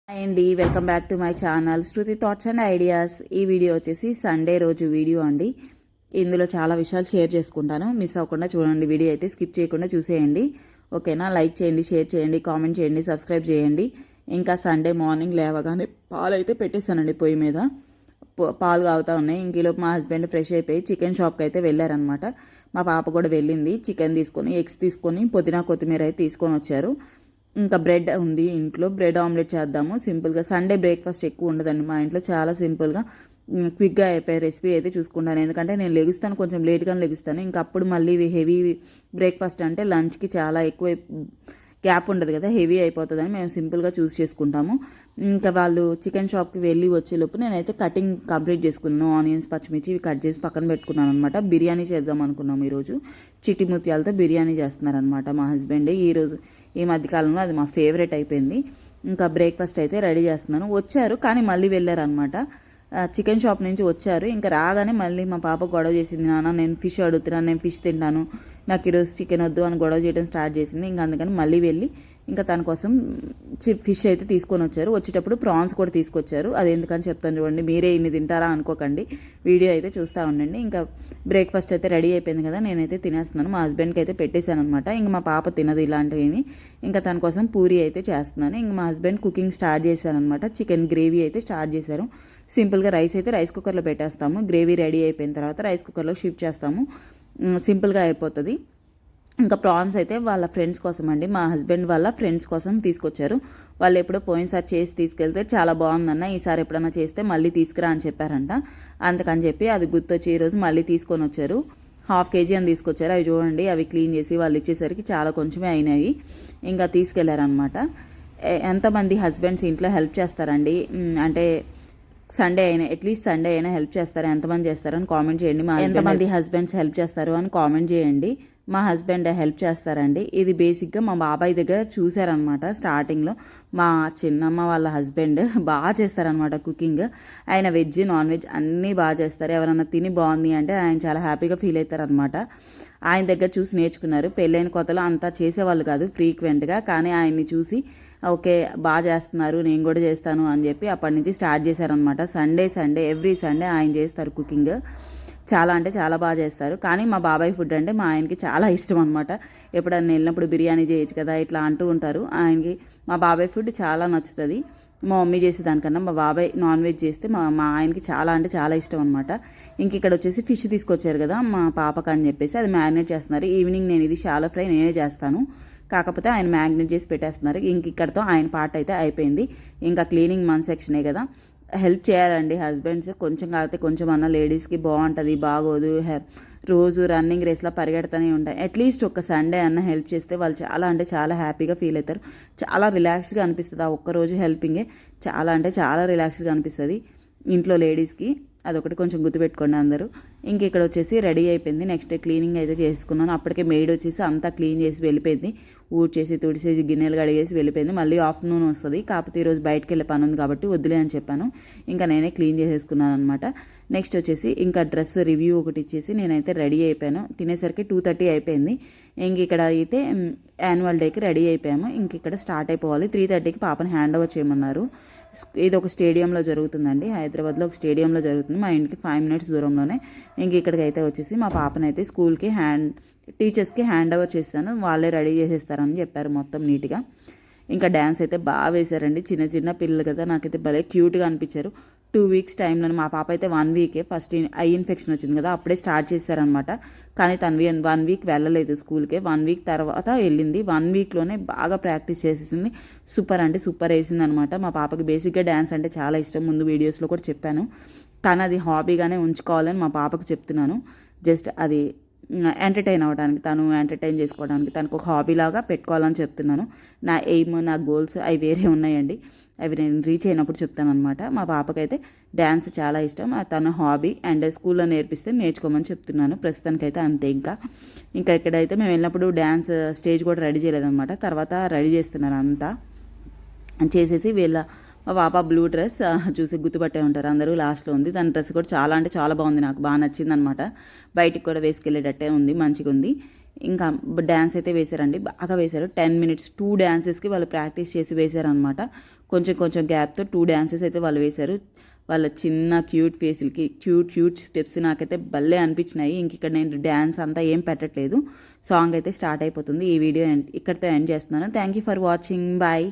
Hi అండి, welcome back to my channel Shruti thoughts and ideas. ఈ video వచ్చేసి Sunday రోజు వీడియో అండి. ఇందులో చాలా విషయాలు షేర్ చేసుకుంటాను. మిస్ అవ్వకుండా చూడండి. వీడియో అయితే స్కిప్ చేయకుండా చూసేయండి. ఓకేనా? లైక్ చేయండి, షేర్ చేయండి, కామెంట్ చేయండి, సబ్స్క్రైబ్ చేయండి. ఇంకా సండే మార్నింగ్ లేవగానే పాలు అయితే పెట్టేశానండి పొయ్యి మీద. పాలు కాగుతూ ఉన్నాయి. ఇంకీలోపు మా హస్బెండ్ ఫ్రెష్ అయిపోయి చికెన్ షాప్కి అయితే వెళ్ళారనమాట. మా పాప కూడా వెళ్ళింది. చికెన్ తీసుకొని, ఎగ్స్ తీసుకొని, పుదీనా కొత్తిమీర అయితే తీసుకొని వచ్చారు. ఇంకా బ్రెడ్ ఉంది ఇంట్లో. బ్రెడ్ ఆమ్లెట్ చేద్దాము సింపుల్గా. సండే బ్రేక్ఫాస్ట్ ఎక్కువ ఉండదండి మా ఇంట్లో. చాలా సింపుల్గా క్విక్గా అయిపోయే రెసిపీ అయితే చూసుకుంటాను. ఎందుకంటే నేను లెగుస్తాను, కొంచెం లేట్గానే లెగుస్తాను. ఇంకా అప్పుడు మళ్ళీ హెవీ బ్రేక్ఫాస్ట్ అంటే లంచ్కి చాలా ఎక్కువ గ్యాప్ ఉండదు కదా, హెవీ అయిపోతుందని మేము సింపుల్గా చూస్ చేసుకుంటాము. ఇంకా వాళ్ళు చికెన్ షాప్కి వెళ్ళి వచ్చేలోపు నేనైతే కటింగ్ కంప్లీట్ చేసుకున్నాను. ఆనియన్స్, పచ్చిమిర్చి ఇవి కట్ చేసి పక్కన పెట్టుకున్నాను అనమాట. బిర్యానీ చేద్దాం అనుకున్నాం ఈరోజు. చిట్టి ముత్యాలతో బిర్యానీ చేస్తున్నారనమాట మా హస్బెండ్. ఈ మధ్యకాలంలో అది మా ఫేవరెట్ అయిపోయింది. ఇంకా బ్రేక్ఫాస్ట్ అయితే రెడీ చేస్తున్నాను. వచ్చారు కానీ మళ్ళీ వెళ్ళారనమాట. చికెన్ షాప్ నుంచి వచ్చారు. ఇంకా రాగానే మళ్ళీ మా పాప గొడవ చేసింది, నాన్న నేను ఫిష్ అడుగుతున్నాను, నేను ఫిష్ తింటాను, నాకు ఈరోజు చికెన్ వద్దు అని గొడవ చేయడం స్టార్ట్ చేసింది. ఇంకా అందుకని మళ్ళీ వెళ్ళి ఇంకా తన కోసం ఫిష్ అయితే తీసుకొని వచ్చారు. వచ్చేటప్పుడు ప్రాన్స్ కూడా తీసుకొచ్చారు. అది ఎందుకని చెప్తాను చూడండి. మీరే ఇన్ని తింటారా అనుకోకండి, వీడియో అయితే చూస్తూ ఉండండి. ఇంకా బ్రేక్ఫాస్ట్ అయితే రెడీ అయిపోయింది కదా, నేనైతే తినేస్తున్నాను. మా హస్బెండ్కి అయితే పెట్టేశాను అనమాట. ఇంక మా పాప తినదు ఇలాంటివి. ఇంకా తన కోసం పూరి అయితే చేస్తున్నాను. ఇంక మా హస్బెండ్ కుకింగ్ స్టార్ట్ చేశారనమాట. చికెన్ గ్రేవీ అయితే స్టార్ట్ చేశారు. సింపుల్గా రైస్ అయితే రైస్ కుక్కర్లో పెట్టేస్తాము. గ్రేవీ రెడీ అయిపోయిన తర్వాత రైస్ కుక్కర్లో షిఫ్ట్ చేస్తాము. సింపుల్గా అయిపోతుంది. ఇంకా ప్రాన్స్ అయితే వాళ్ళ ఫ్రెండ్స్ కోసం అండి, మా హస్బెండ్ వాళ్ళ ఫ్రెండ్స్ కోసం తీసుకొచ్చారు. వాళ్ళు ఎప్పుడో పోయినసారి చేసి తీసుకెళ్తే చాలా బాగుందన్న, ఈసారి ఎప్పుడైనా చేస్తే మళ్ళీ తీసుకురా అని చెప్పారంట. అందుకని చెప్పి అది గుర్తొచ్చి ఈరోజు మళ్ళీ తీసుకొని వచ్చారు. 1/2 kg అని తీసుకొచ్చారు. అవి చూడండి, అవి క్లీన్ చేసి వాళ్ళు ఇచ్చేసరికి చాలా కొంచెమే అయినాయి. ఇంకా తీసుకెళ్లారనమాట. ఎంతమంది హస్బెండ్స్ ఇంట్లో హెల్ప్ చేస్తారండి? అంటే సండే అయినా, అట్లీస్ట్ సండే అయినా హెల్ప్ చేస్తారు. ఎంతమంది చేస్తారని కామెంట్ చేయండి. ఎంతమంది హస్బెండ్స్ హెల్ప్ చేస్తారు అని కామెంట్ చేయండి. మా హస్బెండ్ హెల్ప్ చేస్తారండి. ఇది బేసిక్గా మా బాబాయ్ దగ్గర చూశారనమాట. స్టార్టింగ్లో మా చిన్నమ్మ వాళ్ళ హస్బెండ్ బాగా చేస్తారనమాట కుకింగ్. ఆయన వెజ్, నాన్ వెజ్ అన్నీ బాగా చేస్తారు. ఎవరైనా తిని బాగుంది అంటే ఆయన చాలా హ్యాపీగా ఫీల్ అవుతారనమాట. ఆయన దగ్గర చూసి నేర్చుకున్నారు. పెళ్ళైన కొత్తలో అంతా చేసేవాళ్ళు కాదు ఫ్రీక్వెంట్గా, కానీ ఆయన్ని చూసి ఓకే బాగా చేస్తున్నారు, నేను కూడా చేస్తాను అని చెప్పి అప్పటి నుంచి స్టార్ట్ చేశారనమాట. సండే ఎవ్రీ సండే ఆయన చేస్తారు కుకింగ్. చాలా అంటే చాలా బాగా చేస్తారు. కానీ మా బాబాయ్ ఫుడ్ అంటే మా ఆయనకి చాలా ఇష్టం అనమాట. ఎప్పుడన్నా వెళ్ళినప్పుడు బిర్యానీ చేయొచ్చు కదా ఇట్లా అంటూ ఉంటారు. ఆయనకి మా బాబాయ్ ఫుడ్ చాలా నచ్చుతుంది. మా మమ్మీ చేసేదానికన్నా మా బాబాయ్ నాన్ వెజ్ చేస్తే మా ఆయనకి చాలా అంటే చాలా ఇష్టం అనమాట. ఇంక ఇక్కడ వచ్చేసి ఫిష్ తీసుకొచ్చారు కదా మా పాపకు అని చెప్పేసి అది మ్యారినేట్ చేస్తున్నారు. ఈవినింగ్ నేను ఇది షాలో ఫ్రై నేనే చేస్తాను, కాకపోతే ఆయన మ్యాగ్నెట్ చేసి పెట్టేస్తున్నారు. ఇంక ఇక్కడతో ఆయన పార్ట్ అయితే అయిపోయింది. ఇంకా క్లీనింగ్ మన సెక్షనే కదా, హెల్ప్ చేయాలండి హస్బెండ్స్. కొంచెం కాకపోతే కొంచెం అన్న లేడీస్కి బాగుంటుంది, బాగోదు. రోజు రన్నింగ్ రేస్లా పరిగెడుతూనే ఉంటాయి. అట్లీస్ట్ ఒక సండే అన్న హెల్ప్ చేస్తే వాళ్ళు చాలా అంటే చాలా హ్యాపీగా ఫీల్ అవుతారు. చాలా రిలాక్స్గా అనిపిస్తుంది. ఆ ఒక్కరోజు హెల్పింగే చాలా అంటే చాలా రిలాక్స్గా అనిపిస్తుంది ఇంట్లో లేడీస్కి. అదొకటి కొంచెం గుర్తుపెట్టుకోండి అందరూ. ఇంక ఇక్కడ వచ్చేసి రెడీ అయిపోయింది. నెక్స్ట్ డే క్లీనింగ్ అయితే చేసుకున్నాను. అప్పటికే మెయిడ్ వచ్చేసి అంతా క్లీన్ చేసి వెళ్ళిపోయింది. ఊడ్చేసి తుడిచేసి గిన్నెలు కడిగేసి వెళ్ళిపోయింది. మళ్ళీ ఆఫ్టర్నూన్ వస్తుంది. కాకపోతే ఈరోజు బయటకు వెళ్ళే పని ఉంది కాబట్టి వద్దులే అని చెప్పాను. ఇంకా నేనే క్లీన్ చేసేసుకున్నాను అనమాట. నెక్స్ట్ వచ్చేసి ఇంకా డ్రెస్ రివ్యూ ఒకటి ఇచ్చేసి నేనైతే రెడీ అయిపోయాను. తినేసరికి 2:30 అయిపోయింది. ఇంక ఇక్కడ అయితే యాన్యువల్ డేకి రెడీ అయిపోయాము. ఇంక ఇక్కడ స్టార్ట్ అయిపోవాలి. 3:30కి పాపని హ్యాండ్ ఓవర్ చేయమన్నారు. ఇది ఒక స్టేడియంలో జరుగుతుందండి, హైదరాబాద్లో ఒక స్టేడియంలో జరుగుతుంది. మా ఇంటికి 5 minutes దూరంలోనే. ఇంక ఇక్కడికి అయితే వచ్చేసి మా పాపనైతే స్కూల్కి టీచర్స్కి హ్యాండ్ ఓవర్ చేస్తాను. వాళ్ళే రెడీ చేసేస్తారని చెప్పారు మొత్తం నీట్గా. ఇంకా డ్యాన్స్ అయితే బాగా వేశారండి. చిన్న చిన్న పిల్లలు కదా, నాకైతే భలే క్యూట్గా అనిపించారు. 2 weeks టైంలో మా పాప అయితే 1 week ఫస్ట్ ఐ ఇన్ఫెక్షన్ వచ్చింది కదా, అప్పుడే స్టార్ట్ చేశారనమాట. కానీ తను 1 week వెళ్ళలేదు స్కూల్కే. 1 week తర్వాత వెళ్ళింది. 1 weekలోనే బాగా ప్రాక్టీస్ చేసేసింది. సూపర్ అంటే సూపర్ వేసింది అనమాట. మా పాపకి బేసిక్గా డ్యాన్స్ అంటే చాలా ఇష్టం, ముందు వీడియోస్లో కూడా చెప్పాను. కానీ అది హాబీగానే ఉంచుకోవాలని మా పాపకు చెప్తున్నాను. జస్ట్ అది ఎంటర్టైన్ అవ్వడానికి, తను ఎంటర్టైన్ చేసుకోవడానికి తనకు ఒక హాబీలాగా పెట్టుకోవాలని చెప్తున్నాను. నా ఎయిమ్, నా గోల్స్ అవి వేరే ఉన్నాయండి. అవి నేను రీచ్ అయినప్పుడు చెప్తాను అనమాట. మా పాపకైతే డ్యాన్స్ చాలా ఇష్టం, తన హాబీ. అండ్ స్కూల్లో నేర్పిస్తే నేర్చుకోమని చెప్తున్నాను. ప్రస్తుతానికైతే అంతే. ఇంకా ఇక్కడైతే మేము వెళ్ళినప్పుడు డ్యాన్స్ స్టేజ్ కూడా రెడీ చేయలేదన్నమాట. తర్వాత రెడీ చేస్తున్నారు అంతా చేసేసి మా పాప బ్లూ డ్రెస్ చూసి గుర్తుపట్టే ఉంటారు అందరూ, లాస్ట్లో ఉంది. దాని డ్రెస్ కూడా చాలా అంటే చాలా బాగుంది, నాకు బాగా నచ్చింది అనమాట. బయటికి కూడా వేసుకెళ్ళేటట్టే ఉంది, మంచిగా ఉంది. ఇంకా డ్యాన్స్ అయితే వేశారండి, బాగా వేశారు. 10 minutes 2 dances వాళ్ళు ప్రాక్టీస్ చేసి వేశారనమాట. కొంచెం కొంచెం గ్యాప్తో 2 డ్యాన్సెస్ అయితే వాళ్ళు వేశారు. వాళ్ళ చిన్న క్యూట్ ఫేసులకి క్యూట్ స్టెప్స్ నాకైతే భలే అనిపించినాయి. ఇంక ఇక్కడ నేను డ్యాన్స్ అంతా ఏం పెట్టట్లేదు. సాంగ్ అయితే స్టార్ట్ అయిపోతుంది. ఈ వీడియో ఇక్కడితో ఎండ్ చేస్తున్నాను. Thank you for watching. Bye.